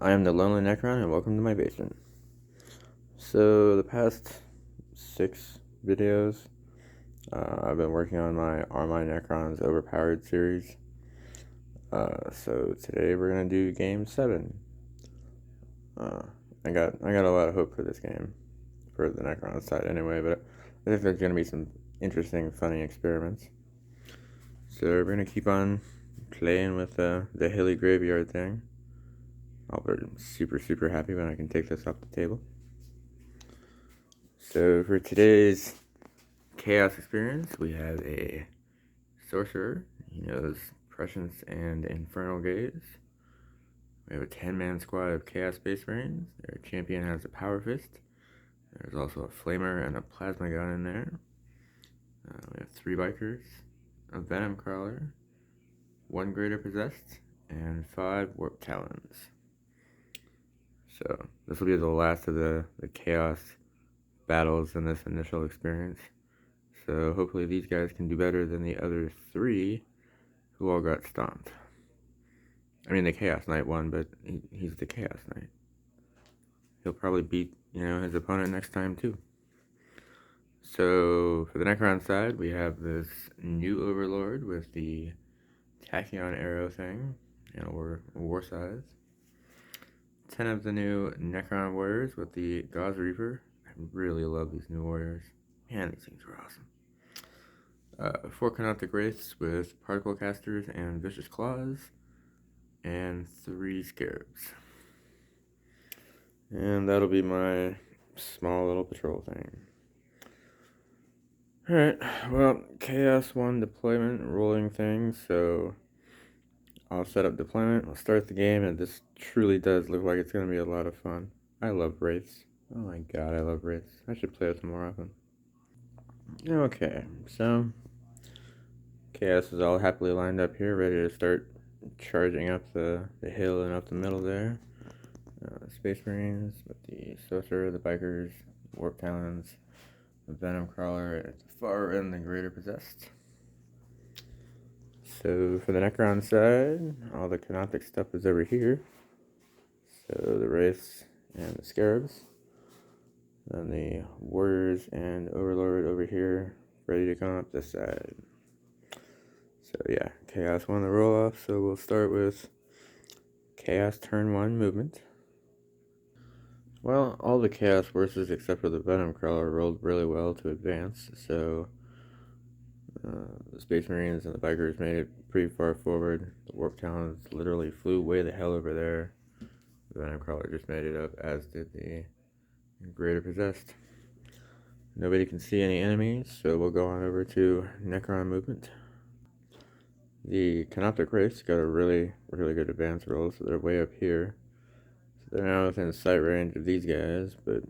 I am the Lonely Necron, and welcome to my basement. So, the past 6 videos, I've been working on my Are My Necrons Overpowered series. So today we're gonna do game 7. Uh, I got a lot of hope for this game, for the Necron side anyway. But I think there's gonna be some interesting, funny experiments. So we're gonna keep on playing with the hilly graveyard thing. I'll be super happy when I can take this off the table. So for today's Chaos experience, we have a sorcerer. He knows Prescience and Infernal Gaze. We have a 10-man squad of Chaos Space Marines. Their champion has a Power Fist. There's also a Flamer and a Plasma Gun in there. We have 3 Bikers, a Venom Crawler, 1 Greater Possessed, and 5 Warp Talons. So this will be the last of the Chaos battles in this initial experience. So hopefully these guys can do better than the other 3 who all got stomped. I mean, the Chaos Knight won, but he's the Chaos Knight. He'll probably beat, his opponent next time too. So for the Necron side, we have this new Overlord with the Tachyon arrow thing, and war size. 10 of the new Necron warriors with the Gauze Reaper. I really love these new warriors. Man, these things are awesome. 4 Canoptic Wraiths with Particle Casters and Vicious Claws, and 3 Scarabs. And that'll be my small little patrol thing. Alright, well, Chaos 1 deployment rolling thing, so I'll set up deployment, I'll start the game, and this truly does look like it's going to be a lot of fun. I love Wraiths. Oh my god, I love Wraiths. I should play with them more often. Okay, so Chaos is all happily lined up here, ready to start charging up the hill and up the middle there. Space Marines with the Sorcerer, the Bikers, Warp Talons, the Venom Crawler at the far end, the Greater Possessed. So for the Necron side, all the Canoptic stuff is over here. So the Wraiths and the Scarabs. Then the Warriors and Overlord over here, ready to come up this side. So yeah, Chaos won the roll off, so we'll start with Chaos turn 1 movement. Well, all the Chaos forces except for the Venom Crawler rolled really well to advance, so the Space Marines and the Bikers made it pretty far forward. The Warp Talons literally flew way the hell over there. The Venom Crawler just made it up, as did the Greater Possessed. Nobody can see any enemies, so we'll go on over to Necron movement. The Canoptic Wraiths got a really good advance roll, so they're way up here. So they're now within sight range of these guys, but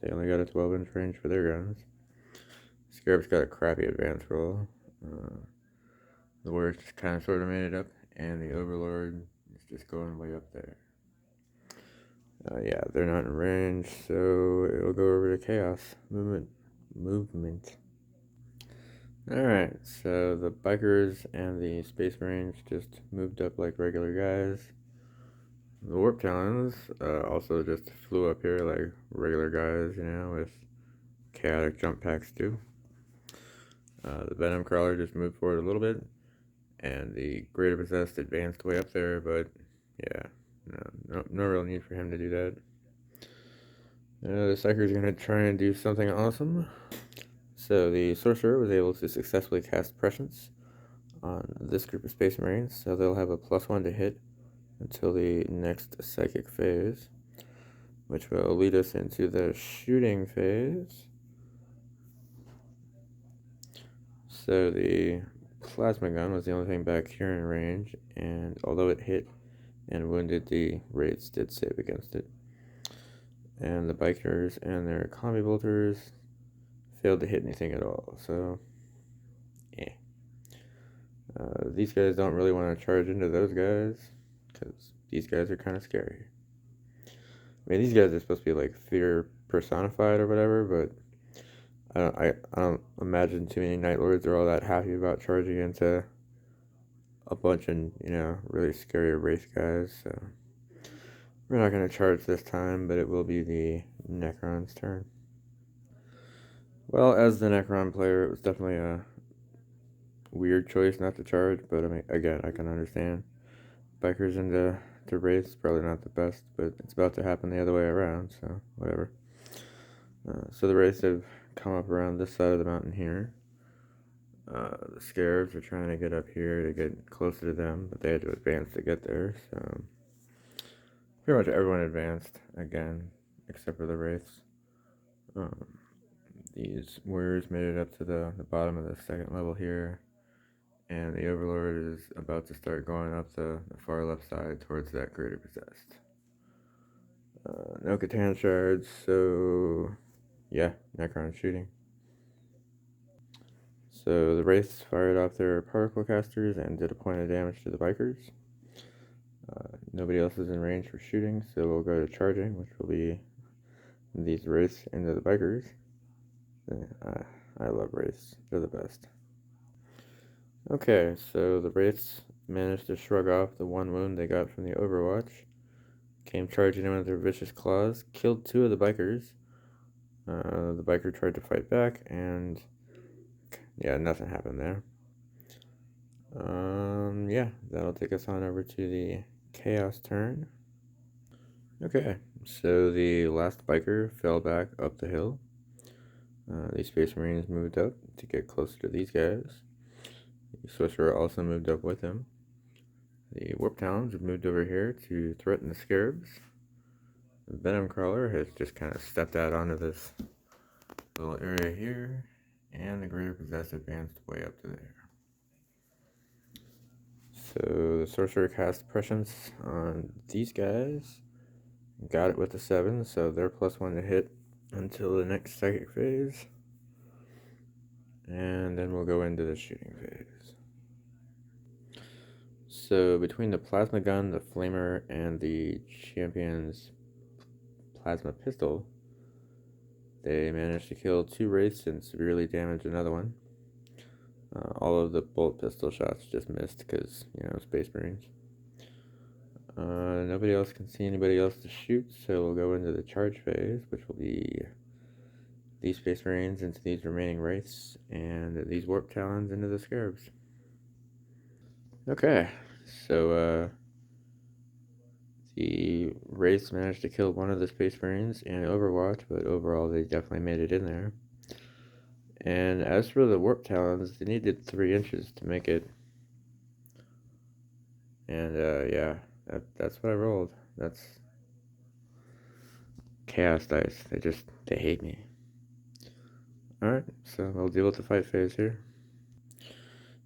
they only got a 12-inch range for their guns. Scarab's got a crappy advance roll. The Warriors just kind of sort of made it up, and the Overlord is just going way up there. Yeah, they're not in range, so it'll go over to Chaos movement. Alright, so the Bikers and the Space Marines just moved up like regular guys. The Warp Talons also just flew up here like regular guys, with chaotic jump packs too. The Venom Crawler just moved forward a little bit, and the Greater Possessed advanced way up there, but yeah, no real need for him to do that. The Psyker's going to try and do something awesome. So the Sorcerer was able to successfully cast Prescience on this group of Space Marines, so they'll have a +1 to hit until the next Psychic phase, which will lead us into the shooting phase. So the Plasma Gun was the only thing back here in range, and although it hit and wounded, the Wraiths did save against it. And the Bikers and their Combi Bolters failed to hit anything at all, so yeah. These guys don't really want to charge into those guys, because these guys are kind of scary. I mean, these guys are supposed to be like fear personified or whatever, but I don't imagine too many Night Lords are all that happy about charging into a bunch of, really scary Wraith guys, so We're not going to charge this time, but it will be the Necron's turn. Well, as the Necron player, it was definitely a weird choice not to charge, but I mean, again, I can understand. Bikers into Wraiths, probably not the best, but it's about to happen the other way around, so whatever. So the Wraiths have come up around this side of the mountain here. The Scarabs are trying to get up here to get closer to them, but they had to advance to get there, so pretty much everyone advanced again, except for the Wraiths. These warriors made it up to the bottom of the second level here, and the Overlord is about to start going up the far left side towards that Greater Possessed. No Catan shards, so yeah, Necron shooting. So the Wraiths fired off their particle casters and did a point of damage to the Bikers. Nobody else is in range for shooting, so we'll go to charging, which will be these Wraiths into the Bikers. I love Wraiths, they're the best. Okay, so the Wraiths managed to shrug off the one wound they got from the Overwatch, came charging in with their vicious claws, killed two of the Bikers. The Biker tried to fight back, and yeah, nothing happened there. Yeah, that'll take us on over to the Chaos turn. Okay, so the last Biker fell back up the hill. The Space Marines moved up to get closer to these guys. The Sorcerer also moved up with him. The Warp Talons have moved over here to threaten the Scarabs. The Venom Crawler has just kind of stepped out onto this little area here, and the Greater Possessed advanced way up to there. So the Sorcerer cast Prescience on these guys. Got it with the 7, so they're +1 to hit until the next psychic phase. And then we'll go into the shooting phase. So between the Plasma Gun, the Flamer, and the Champion's Plasma Pistol, they managed to kill 2 Wraiths and severely damage another one. All of the bolt pistol shots just missed because, Space Marines. Nobody else can see anybody else to shoot, so we'll go into the charge phase, which will be these Space Marines into these remaining Wraiths, and these Warp Talons into the Scarabs. Okay, so the Wraiths managed to kill one of the Space Marines in Overwatch, but overall they definitely made it in there. And as for the Warp Talons, they needed 3 inches to make it. And yeah, that's what I rolled. That's Chaos Dice. They hate me. Alright, so we'll deal with the fight phase here.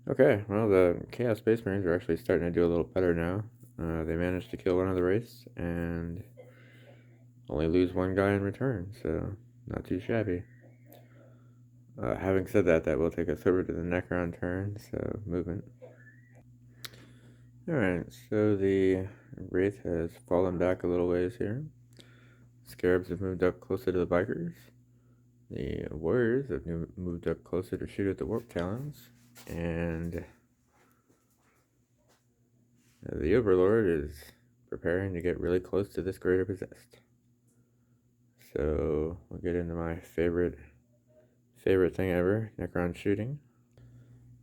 Okay, well, the Chaos Space Marines are actually starting to do a little better now. They managed to kill one of the Wraiths and only lose 1 guy in return, so not too shabby. Having said that, that will take us over to the Necron turn, so movement. Alright, so the Wraith has fallen back a little ways here. Scarabs have moved up closer to the Bikers. The Warriors have moved up closer to shoot at the Warp Talons. And the Overlord is preparing to get really close to this Greater Possessed. So we'll get into my favorite thing ever, Necron shooting.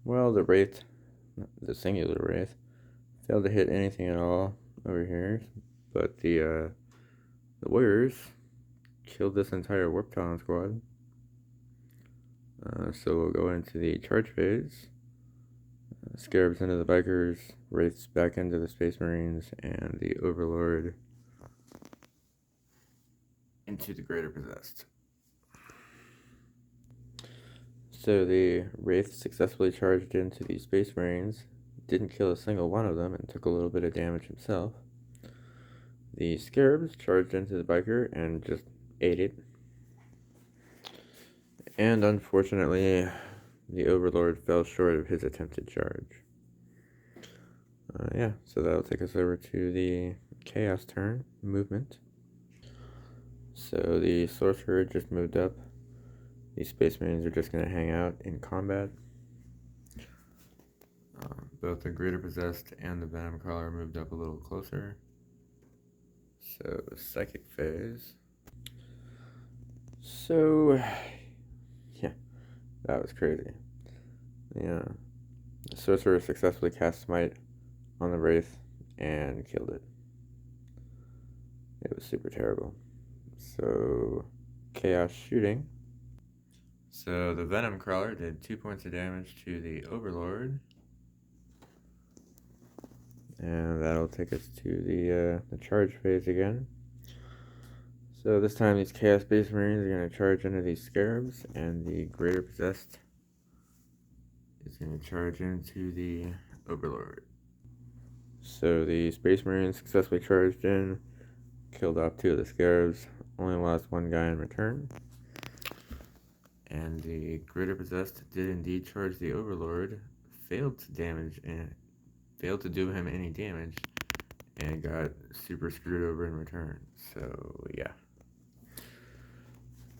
Well, the Wraith, the singular Wraith, failed to hit anything at all over here, but the Warriors killed this entire Warp Talon squad. So we'll go into the charge phase. Scarabs into the Bikers, Wraiths back into the Space Marines, and the Overlord into the Greater Possessed. So the Wraith successfully charged into the Space Marines, didn't kill a single one of them, and took a little bit of damage himself. The Scarabs charged into the Biker and just ate it. And unfortunately, the Overlord fell short of his attempted charge. Yeah, so that'll take us over to the Chaos turn, movement. So the Sorcerer just moved up. These Space Marines are just going to hang out in combat. Both the Greater Possessed and the Venom Crawler moved up a little closer. So, psychic phase. So, yeah, that was crazy. Yeah. The sorcerer successfully cast Smite on the Wraith and killed it. It was super terrible. So, Chaos Shooting. So, the Venom Crawler did 2 points of damage to the Overlord. And that'll take us to the charge phase again. So this time these Chaos Space Marines are going to charge into these Scarabs, and the Greater Possessed is going to charge into the Overlord. So the Space Marines successfully charged in, killed off 2 of the Scarabs, only lost 1 guy in return. And the Greater Possessed did indeed charge the Overlord, failed to do him any damage, and got super screwed over in return. So yeah.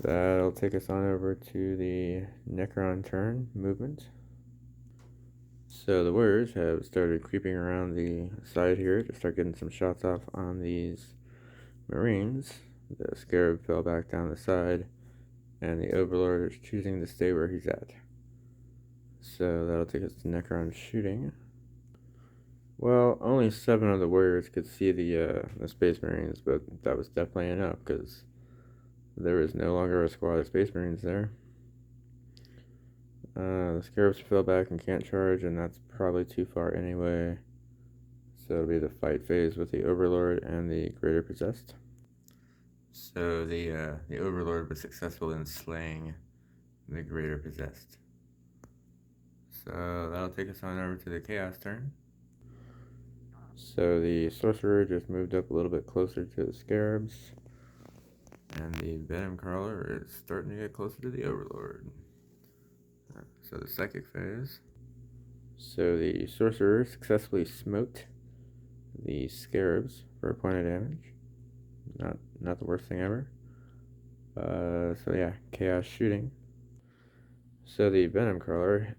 That'll take us on over to the Necron turn movement. So the warriors have started creeping around the side here to start getting some shots off on these Marines. The Scarab fell back down the side, and the Overlord is choosing to stay where he's at. So that'll take us to Necron shooting. Well, only 7 of the warriors could see the Space Marines, but that was definitely enough because there is no longer a squad of Space Marines there. The Scarabs fell back and can't charge, and that's probably too far anyway. So it'll be the fight phase with the Overlord and the Greater Possessed. So the Overlord was successful in slaying the Greater Possessed. So that'll take us on over to the Chaos turn. So the Sorcerer just moved up a little bit closer to the Scarabs, and the Venom Crawler is starting to get closer to the Overlord. So the Psychic phase. So the Sorcerer successfully smote the Scarabs for a point of damage. Not the worst thing ever. So yeah, Chaos Shooting. So the Venom Crawler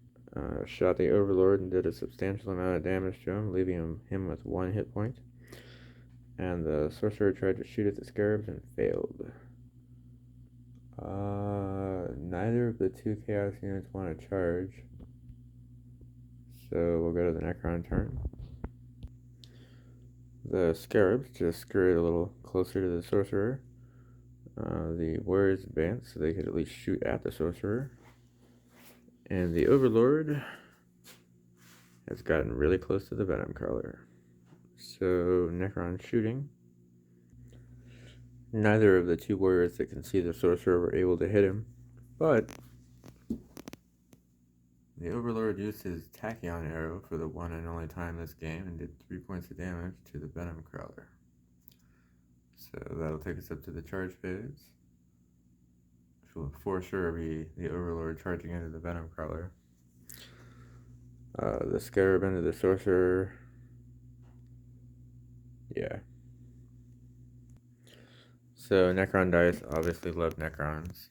shot the Overlord and did a substantial amount of damage to him, leaving him with 1 hit point. And the Sorcerer tried to shoot at the Scarabs and failed. Neither of the 2 Chaos units want to charge. So we'll go to the Necron turn. The Scarabs just scurried a little closer to the Sorcerer. The Warriors advanced so they could at least shoot at the Sorcerer. And the Overlord has gotten really close to the Venom Crawler. So Necron shooting. Neither of the 2 warriors that can see the Sorcerer were able to hit him, but the Overlord used his Tachyon arrow for the one and only time this game and did 3 points of damage to the Venom Crawler. So that'll take us up to the charge phase, which will for sure be the Overlord charging into the Venom Crawler. The Scarab into the Sorcerer. Yeah. So Necron dice obviously love Necrons.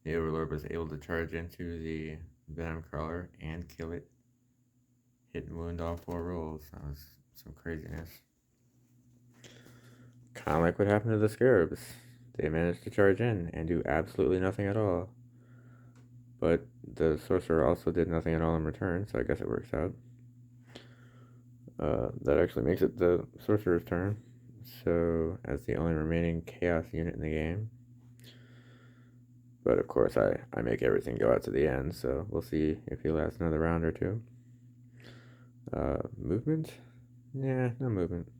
The Overlord was able to charge into the Venom Crawler and kill it. Hit and wound all 4 rolls. That was some craziness. Kind of like what happened to the Scarabs. They managed to charge in and do absolutely nothing at all. But the Sorcerer also did nothing at all in return, so I guess it works out. That actually makes it the Sorcerer's turn. So, as the only remaining Chaos unit in the game. But of course, I make everything go out to the end, so we'll see if he lasts another round or 2. Movement? Nah, no movement.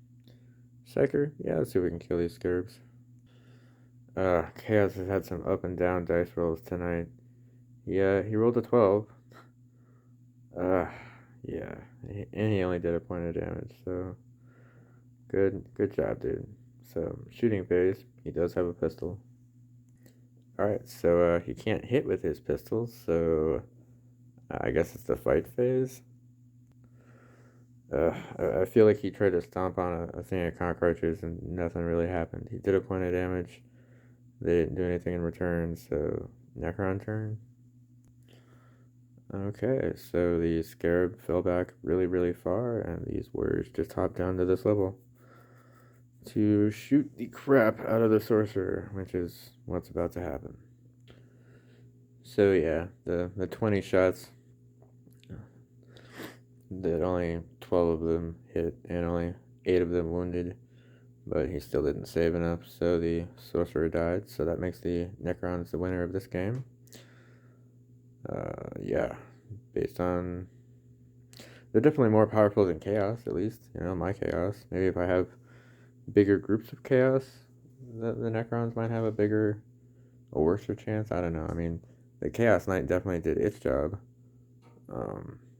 Psyker? Yeah, let's see if we can kill these Scarabs. Chaos has had some up and down dice rolls tonight. Yeah, he rolled a 12. Yeah, and he only did a point of damage, so good job, dude. So, shooting phase, he does have a pistol. Alright, so he can't hit with his pistols, so I guess it's the fight phase. I feel like he tried to stomp on a thing of cockroaches and nothing really happened. He did a point of damage. They didn't do anything in return, so Necron turn. Okay, so the Scarab fell back really, really far, and these warriors just hopped down to this level. to shoot the crap out of the sorcerer, which is what's about to happen. So yeah, the 20 shots, that only 12 of them hit and only 8 of them wounded, but he still didn't save enough, so the sorcerer died. So that makes the necrons the winner of this game. Yeah, based on, they're definitely more powerful than chaos, at least, my chaos. Maybe if I have bigger groups of chaos, the necrons might have a worse chance. I don't know. I mean, the chaos knight definitely did its job.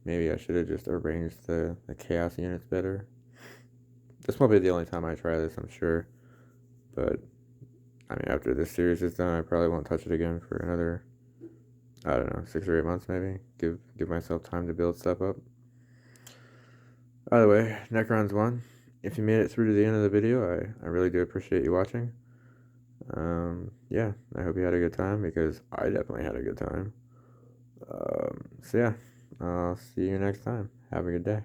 Maybe I should have just arranged the chaos units better. This won't be the only time I try this, I'm sure. But, I mean, after this series is done, I probably won't touch it again for another, I don't know, 6 or 8 months maybe. Give myself time to build stuff up. Either way, Necrons won. If you made it through to the end of the video, I really do appreciate you watching. Yeah, I hope you had a good time, because I definitely had a good time. So yeah, I'll see you next time. Have a good day.